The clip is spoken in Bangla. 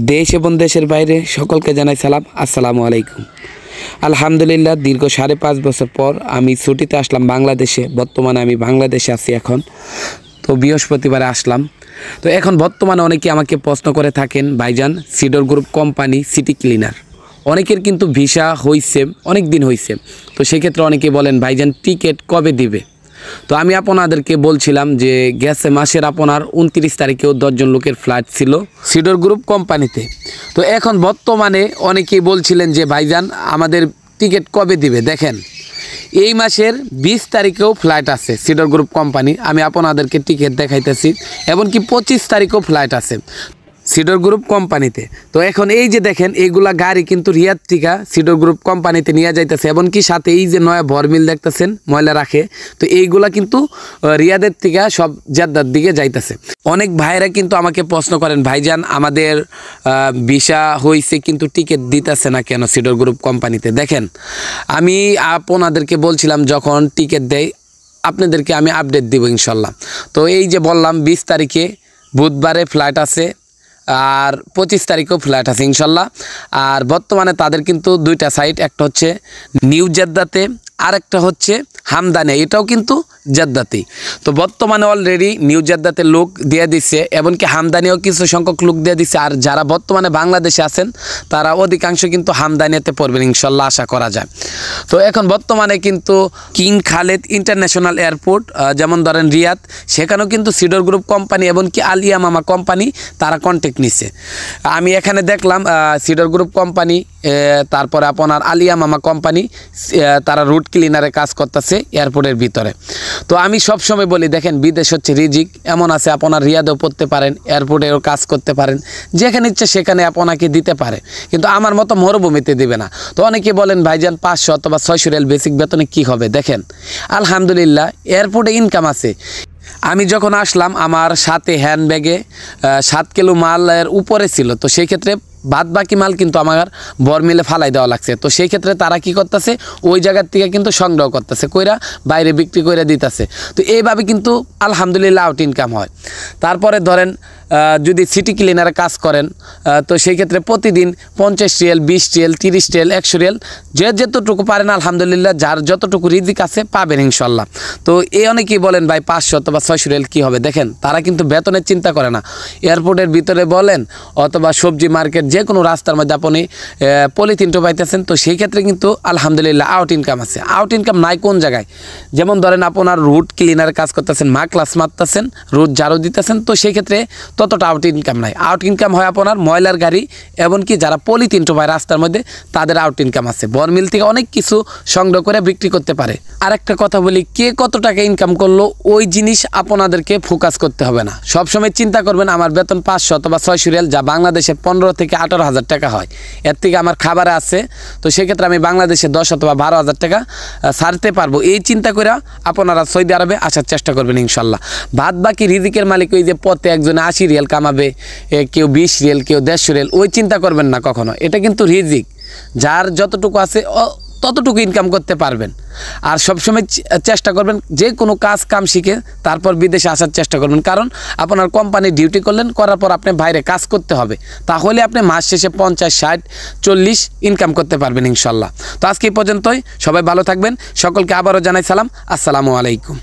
দেশ এবং দেশের বাইরে সকলকে জানাই সালাম। আসসালামু আলাইকুম। আলহামদুলিল্লাহ দীর্ঘ 5.5 বছর পর আমি ছুটিতে আসলাম বাংলাদেশে। বর্তমানে আমি বাংলাদেশে আছি এখন। তো বৃহস্পতিবারে আসলাম। তো এখন বর্তমানে অনেকে আমাকে প্রশ্ন করে থাকেন, ভাইজান সিডর গ্রুপ কোম্পানি সিটি ক্লিনার অনেকের কিন্তু ভিসা হয়েছে, অনেক দিন হয়েছে। তো সেক্ষেত্রে অনেকে বলেন ভাইজান টিকিট কবে দিবে। তো আমি আপনাদেরকে বলছিলাম যে গেছে মাসের আপনার 29 তারিখেও 10 জন লোকের ফ্লাইট ছিল সিডর গ্রুপ কোম্পানিতে। তো এখন বর্তমানে অনেকেই বলছিলেন যে ভাইজান আমাদের টিকিট কবে দিবে। দেখেন এই মাসের 20 তারিখেও ফ্লাইট আছে সিডর গ্রুপ কোম্পানি, আমি আপনাদেরকে টিকিট দেখাইতেছি। এমনকি 25 তারিখেও ফ্লাইট আছে সিডর গ্রুপ কোম্পানিতে। তো এখন এই যে দেখেন এইগুলা গাড়ি কিন্তু রিয়াদ থেকে সিডর গ্রুপ কোম্পানিতে নিয়ে যাইতেছে। এমনকি সাথে এই যে নয়া ভরমিল দেখতেছেন ময়লা রাখে, তো এইগুলা কিন্তু রিয়াদের থেকে সব জেদ্দার দিকে যাইতেছে। অনেক ভাইরা কিন্তু আমাকে প্রশ্ন করেন, ভাইজান আমাদের ভিসা হয়েছে কিন্তু টিকিট দিতেছে না কেন সিডর গ্রুপ কোম্পানিতে। দেখেন আমি আপনাদেরকে বলছিলাম যখন টিকিট দেয় আপনাদেরকে আমি আপডেট দিব ইনশাল্লাহ। তো এই যে বললাম 20 তারিখে বুধবারে ফ্লাইট আছে আর 25 তারিখেও ফ্লাইট আছে ইনশাল্লাহ। আর বর্তমানে তাদের কিন্তু দুইটা সাইট, একটা হচ্ছে নিউ জেদ্দাতে আর একটা হচ্ছে হামদানে, এটাও কিন্তু জেদ্দাতেই। তো বর্তমানে অলরেডি নিউ জেদ্দাতে লোক দিয়ে দিচ্ছে, এমনকি হামদানিও কিছু সংখ্যক লোক দিয়ে দিচ্ছে। আর যারা বর্তমানে বাংলাদেশে আছেন তারা অধিকাংশ কিন্তু হামদানিতে পড়বেন ইনশাল্লাহ, আশা করা যায়। তো এখন বর্তমানে কিন্তু কিং খালেদ ইন্টারন্যাশনাল এয়ারপোর্ট যেমন ধরেন রিয়াদ, সেখানেও কিন্তু সিডর গ্রুপ কোম্পানি এমনকি আলিয়া মামা কোম্পানি তারা কন্ট্যাক্ট নিছে। আমি এখানে দেখলাম সিডর গ্রুপ কোম্পানি, তারপরে আপনার আলিয়া মামা কোম্পানি তারা রুট ক্লিনারে কাজ করতেছে এয়ারপোর্টের ভিতরে। তো আমি সবসময় বলি দেখেন বিদেশ হচ্ছে রিজিক, এমন আছে আপনার রিয়াদেও পড়তে পারেন, এয়ারপোর্টেও কাজ করতে পারেন, যেখানে ইচ্ছে সেখানে আপনাকে দিতে পারে, কিন্তু আমার মতো মরুভূমিতে দিবে না। তো অনেকে বলেন ভাইজান 500 অথবা 600 রিয়াল বেসিক বেতনে কি হবে। দেখেন আলহামদুলিল্লাহ এয়ারপোর্টে ইনকাম আছে। আমি যখন আসলাম আমার সাথে হ্যান্ডব্যাগে 7 কিলো মালের উপরে ছিল। তো সেই ক্ষেত্রে বাদ বাকি মাল কিন্তু আমার বরমিলে ফালাই দেওয়া লাগছে। তো সেই ক্ষেত্রে তারা কি করতেছে ওই জায়গার থেকে কিন্তু সংগ্রহ করতেছে, কইরা বাইরে বিক্রি করে দিতেছে। তো এইভাবে কিন্তু আলহামদুলিল্লাহ আউট ইনকাম হয়। তারপরে ধরেন যদি সিটি ক্লিনারে কাজ করেন তো সেই ক্ষেত্রে প্রতিদিন 50 রিয়াল 20 রিয়াল 30 রিয়াল 100 রিয়াল যে যতটুকু পারেন আলহামদুলিল্লাহ যার যতটুকু রিজিক আছে পাবেন ইনশাল্লাহ। তো এই অনেকেই বলেন ভাই 500 অথবা 600 রিয়াল কী হবে। দেখেন তারা কিন্তু বেতনের চিন্তা করে না। এয়ারপোর্টের ভিতরে বলেন অথবা সবজি মার্কেট যে কোনো রাস্তার মধ্যে আপনি পলিথিন টোপাইতেছেন, তো সেই ক্ষেত্রে কিন্তু আলহামদুলিল্লাহ আউট ইনকাম আছে। আউট ইনকাম নাই কোন জায়গায়, যেমন ধরেন আপনার রুট ক্লিনারে কাজ করতেছেন, মা ক্লাস মারতেছেন, রুট ঝাড়ু দিতেছেন, তো সেই ক্ষেত্রে ততটা আউট ইনকাম নাই। আউট ইনকাম হয় আপনার ময়লার গাড়ি, এমনকি যারা পলিথিন টোপায় রাস্তার মধ্যে তাদের আউট ইনকাম আছে। বরমিল থেকে অনেক কিছু সংগ্রহ করে বিক্রি করতে পারে। আর একটা কথা বলি, কে কত টাকা ইনকাম করলো ওই জিনিস আপনাদেরকে ফোকাস করতে হবে না। সবসময় চিন্তা করবেন আমার বেতন 500 অথবা 600 রিয়াল, যা বাংলাদেশে 15 থেকে 18,000 টাকা হয়, এর থেকে আমার খাবারে আছে। তো সেক্ষেত্রে আমি বাংলাদেশে 10 অথবা 12,000 টাকা ছাড়তে পারবো। এই চিন্তা করে আপনারা সৌদি আরবে আসার চেষ্টা করবেন ইনশাল্লাহ। বাদ বাকি রিজিকের মালিক ওই যে পথে একজনে 80 রিয়াল কামাবে, কেউ 20 রিয়াল, কেউ 150 রিয়াল, ওই চিন্তা করবেন না কখনো। এটা কিন্তু রিজিক, যার যতটুকু আছে ততটুকু ইনকাম করতে পারবেন। আর সবসময় চেষ্টা করবেন যে কোনো কাজ কাম শিখে তারপর বিদেশে আসার চেষ্টা করবেন, কারণ আপনার কোম্পানি ডিউটি করলেন, করার পর আপনি বাইরে কাজ করতে হবে, তাহলে আপনি মাস শেষে 50, 60, 40 ইনকাম করতে পারবেন ইনশাল্লাহ। তো আজকে এই পর্যন্তই, সবাই ভালো থাকবেন। সকলকে আবারও জানাই সালাম, আসসালামু আলাইকুম।